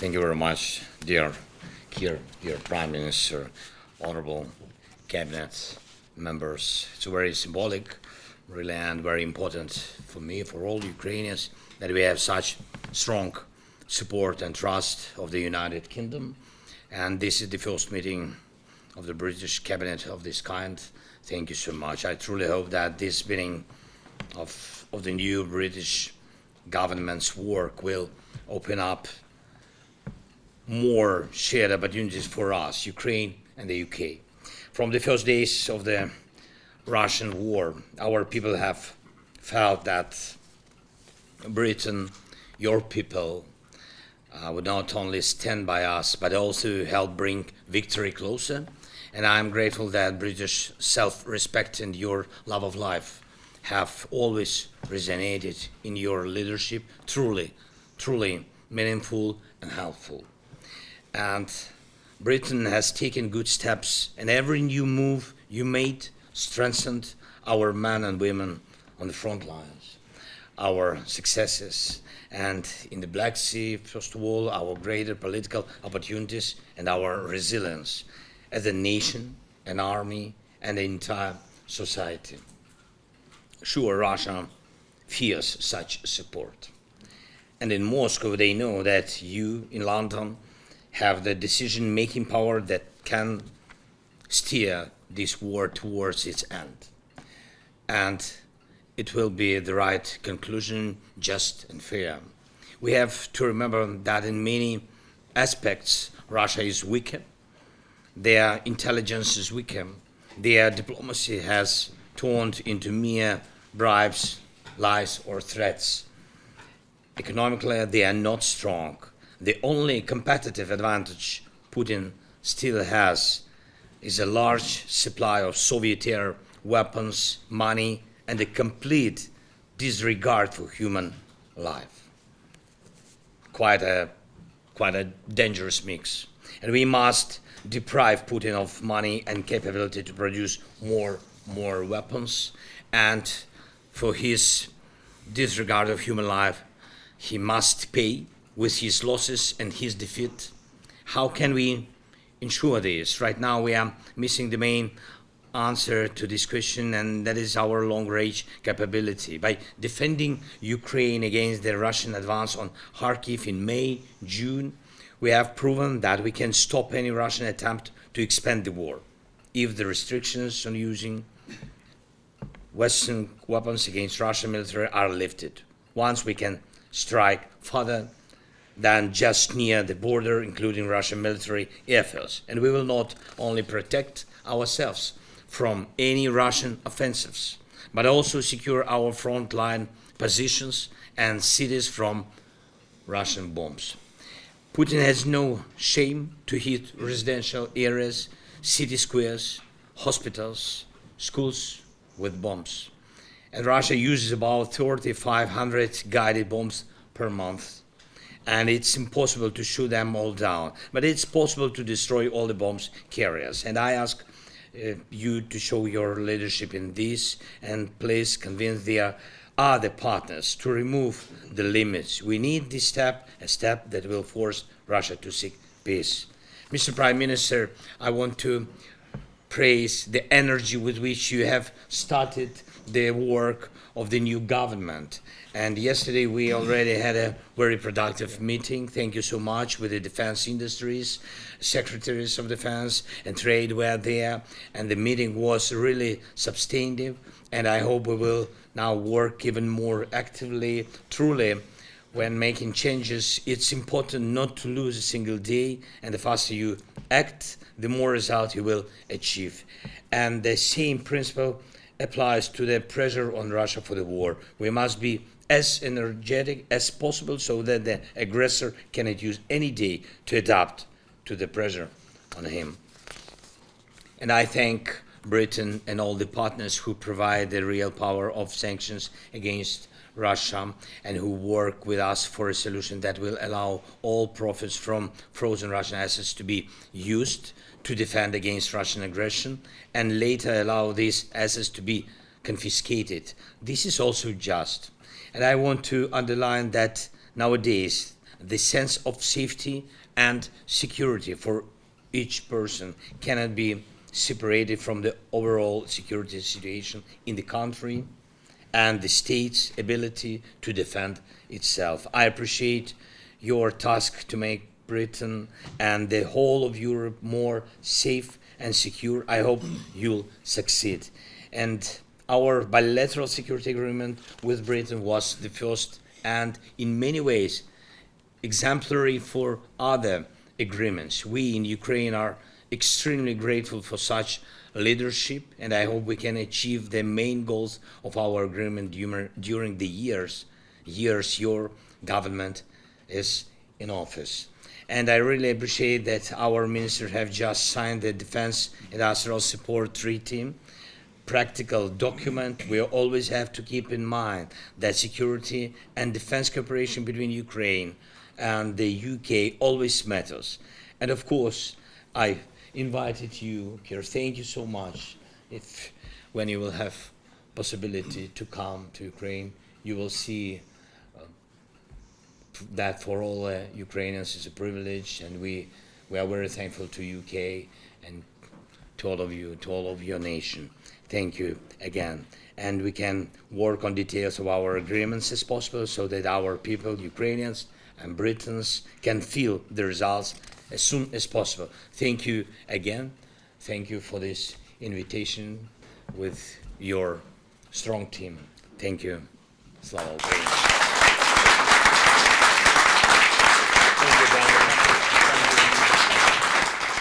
Thank you very much, dear Prime Minister, honorable cabinet members. It's very symbolic, really, and very important for me, for all Ukrainians, that we have such strong support and trust of the United Kingdom. And this is the first meeting of the British cabinet of this kind. Thank you so much. I truly hope that this beginning of the new British government's work will open up more shared opportunities for us, Ukraine and the UK. From the first days of the Russian war, our people have felt that Britain, your people, would not only stand by us, but also help bring victory closer. And I'm grateful that British self-respect and your love of life have always resonated in your leadership, truly meaningful and helpful. And Britain has taken good steps, and every new move you made strengthened our men and women on the front lines, our successes, and in the Black Sea, first of all, our greater political opportunities and our resilience as a nation, an army, and the entire society. Sure, Russia fears such support. And in Moscow, they know that you in London have the decision-making power that can steer this war towards its end. And it will be the right conclusion, just and fair. We have to remember that in many aspects, Russia is weaker. Their intelligence is weaker. Their diplomacy has turned into mere bribes, lies, or threats. Economically, they are not strong. The only competitive advantage Putin still has is a large supply of Soviet-era weapons, money, and a complete disregard for human life. Quite a dangerous mix. And we must deprive Putin of money and capability to produce more weapons. And for his disregard of human life, he must pay with his losses and his defeat. How can we ensure this? Right now we are missing the main answer to this question, and that is our long-range capability. By defending Ukraine against the Russian advance on Kharkiv in May, June, we have proven that we can stop any Russian attempt to expand the war if the restrictions on using Western weapons against Russian military are lifted. Once we can strike further than just near the border, including Russian military airfields. And we will not only protect ourselves from any Russian offensives, but also secure our frontline positions and cities from Russian bombs. Putin has no shame to hit residential areas, city squares, hospitals, schools with bombs. And Russia uses about 3,500 guided bombs per month. And it's impossible to shoot them all down. But it's possible to destroy all the bombs carriers. And I ask you to show your leadership in this, and please convince their other partners to remove the limits. We need this step, a step that will force Russia to seek peace. Mr. Prime Minister, I want to praise the energy with which you have started the work of the new government. And yesterday we already had a very productive meeting. Thank you so much with the defense industries, secretaries of defense and trade were there. And the meeting was really substantive. And I hope we will now work even more actively. Truly, when making changes, it's important not to lose a single day. And the faster you act, the more result you will achieve. And the same principle applies to the pressure on Russia for the war. We must be as energetic as possible so that the aggressor cannot use any day to adapt to the pressure on him. And I thank Britain and all the partners who provide the real power of sanctions against Russia and who work with us for a solution that will allow all profits from frozen Russian assets to be used to defend against Russian aggression and later allow these assets to be confiscated. This is also just. And I want to underline that nowadays the sense of safety and security for each person cannot be separated from the overall security situation in the country and the state's ability to defend itself. I appreciate your task to make Britain and the whole of Europe more safe and secure. I hope you'll succeed. And our bilateral security agreement with Britain was the first and in many ways exemplary for other agreements. We in Ukraine are extremely grateful for such leadership, and I hope we can achieve the main goals of our agreement during the years your government is in office. And I really appreciate that our ministers have just signed the Defense Industrial Support Treaty, practical document. We always have to keep in mind that security and defense cooperation between Ukraine and the UK always matters. And of course, I invited you here. Thank you so much. If when you will have possibility to come to Ukraine, you will see that for all Ukrainians is a privilege, and we are very thankful to UK and to all of you, to all of your nation. Thank you again. And we can work on details of our agreements as possible so that our people, Ukrainians and Britons, can feel the results as soon as possible. Thank you again. Thank you for this invitation with your strong team. Thank you. Slava Ukraini.